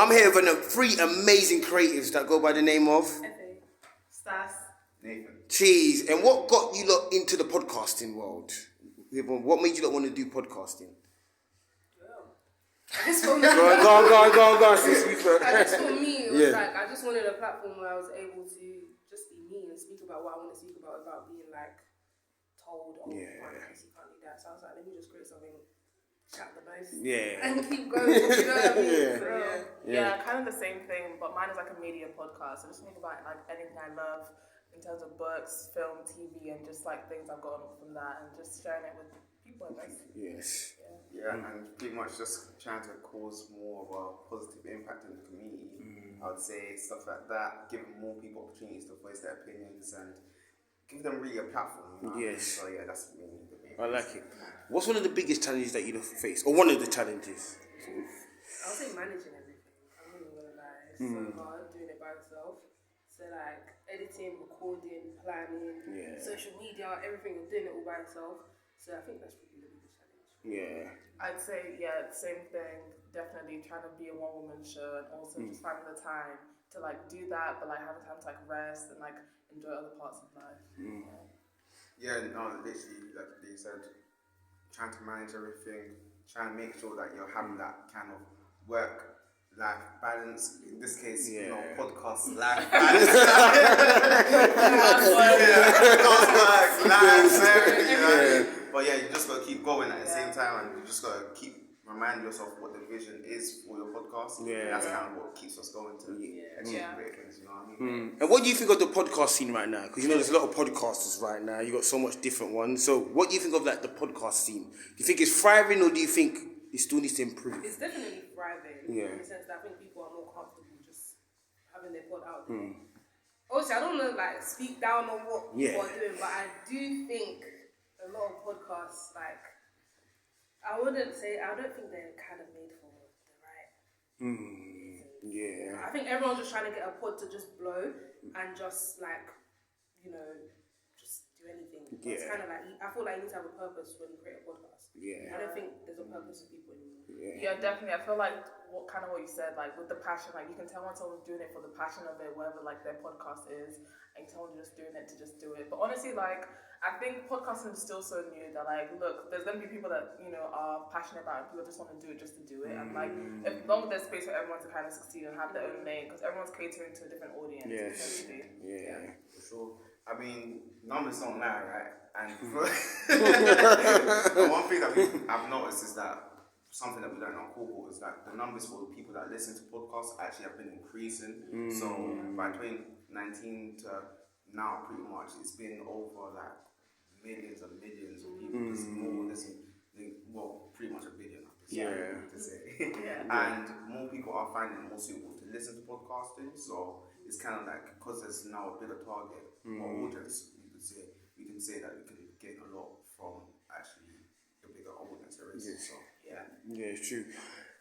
I'm here with three amazing creatives that go by the name of Stas, Nathan, Cheese. And what got you lot into the podcasting world? What made you lot want to do podcasting? I guess for me, Go on, sis. I guess for me, it was Yeah. like I just wanted a platform where I was able to just be me and speak about what I want to speak about without being like told, oh, you can't do this, you can't do that. So I was like, let me just create something, chat the most, and keep going. You know what I mean? Yeah, kind of the same thing, but mine is like a media podcast. So just think about like anything I love in terms of books, film, TV, and just like things I've gotten from that, and just sharing it with people. Yes. yeah, and pretty much just trying to cause more of a positive impact in the community. I would say stuff like that, giving more people opportunities to voice their opinions and give them really a platform. You know? Yes. So yeah, that's really the main I like it. What's one of the biggest challenges that you face? Or one of the challenges? I'll say managing everything. I'm not even gonna lie. It's so hard doing it by yourself. So like editing, recording, planning, social media, everything, you're doing it all by yourself. So I think that's really the biggest challenge. Yeah. I'd say, same thing. Definitely trying to be a one-woman show, and also just finding the time to like do that, but like having time to like rest and like enjoy other parts of life. Yeah, no, literally, like they said, trying to manage everything, trying to make sure that you're having that kind of work-life balance. In this case, podcast life balance. Podcast life, But yeah, you just gotta keep going at the same time, and you just gotta keep remind yourself what the vision is for your podcast. Yeah. That's kind of what keeps us going to achieve great things, you know what I mean? And what do you think of the podcast scene right now? Because you know there's a lot of podcasters right now. You got so much different ones. So what do you think of like the podcast scene? Do you think it's thriving, or do you think it still needs to improve? It's definitely thriving. Yeah. In the sense that I think people are more comfortable just having their pod out there. Obviously, I don't know like speak down on what people are doing, but I do think a lot of podcasts like I don't think they're kind of made for the right. Yeah. I think everyone's just trying to get a pod to just blow and just like, just do anything. It's kind of like, I feel like you need to have a purpose when you create a podcast. Yeah. I don't think there's a purpose for people anymore. Yeah, definitely. I feel like what you said, like with the passion, like you can tell when someone's doing it for the passion of it, whatever like their podcast is, and someone's just doing it to just do it. But honestly, like I think podcasting is still so new that like, look, there's gonna be people that are passionate about it. People just want to do it just to do it, and like as long as there's space for everyone to kind of succeed and have their own lane, because everyone's catering to a different audience. Essentially. Yeah, for sure. I mean, numbers don't lie, right? And one thing that I've noticed is that something that we learned on cohort is that the numbers for the people that listen to podcasts actually have been increasing. So by 2019 to now, pretty much, it's been over like millions and millions of people just more listening. Well, pretty much a billion. To say. And more people are finding it more suitable to listen to podcasting. So it's kind of like, because there's now a bigger target or audience, we can say that we can gain a lot from actually the bigger audience there is. So Yeah, it's true.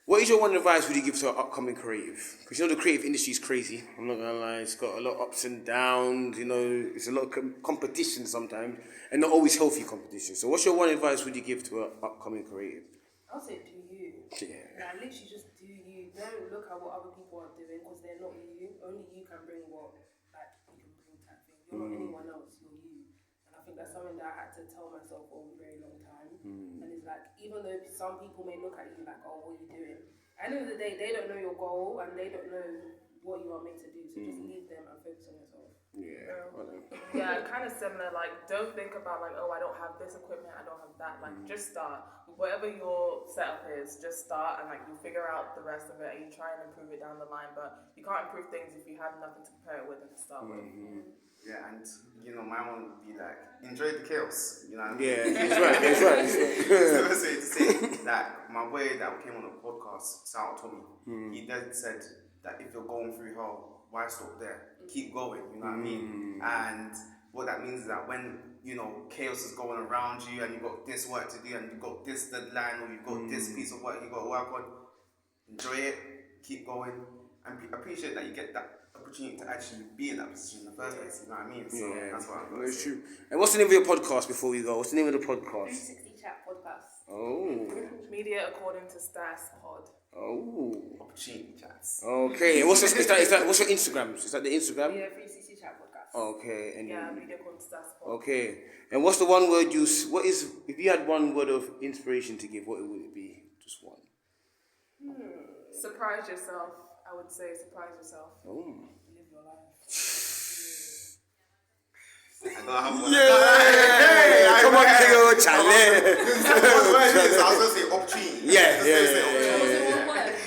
What is your one advice would you give to an upcoming creative? Because the creative industry is crazy. I'm not gonna lie, it's got a lot of ups and downs. It's a lot of competition sometimes, and not always healthy competition. So, what's your one advice would you give to an upcoming creative? I'll say do you. Yeah. Like literally just do you. Don't look at what other people are doing because they're not you. Only you can bring what you can bring type thing. You're not anyone else. You're you. And I think that's something that I had to tell myself for a very long time. And it's like, even though some people may look at you like, oh, what are you doing? At the end of the day, they don't know your goal and they don't know what you are meant to do. So just leave them and focus on yourself. Yeah, kind of similar. Like, don't think about like, oh, I don't have this equipment, I don't have that. Like, just start. Whatever your setup is, just start, and like you figure out the rest of it, and you try and improve it down the line. But you can't improve things if you have nothing to compare it with and to start with. Yeah, and my one would be like, enjoy the chaos. You know what I mean? Yeah, that's right. It's the best way to say that. My boy that came on the podcast, Sal Tommy, he then said that if you're going through hell, why stop there? Keep going, you know what I mean? And what that means is that when, chaos is going around you and you've got this work to do and you've got this deadline or you've got this piece of work you've got to work on, enjoy it, keep going, and appreciate that you get that opportunity to actually be in that position in the first place, you know what I mean? So that's what I'm going to say. True. And what's the name of your podcast before we go? What's the name of the podcast? 360 Chat Podcast. Oh. Media according to Stas Pod. Oh. Opportunity chats. Okay. And what's your, what's your Instagram? Is that the Instagram? Yeah, 3CC Chat Podcast. Okay. And Yeah, video called Stats Pod. okay. And what's the one word what is, if you had one word of inspiration to give, what would it be? Just one. Surprise yourself. I would say surprise yourself. Oh. Live your life. I don't have one. Yeah! Come on, Kingo, challenge. I was going to say opportunity. Yeah.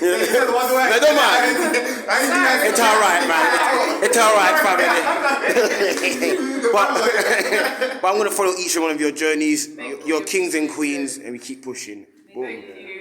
No, don't mind. It's alright, man. It's alright, family. but I'm going to follow each one of your journeys, your kings and queens, and we keep pushing. Boom. Thank you.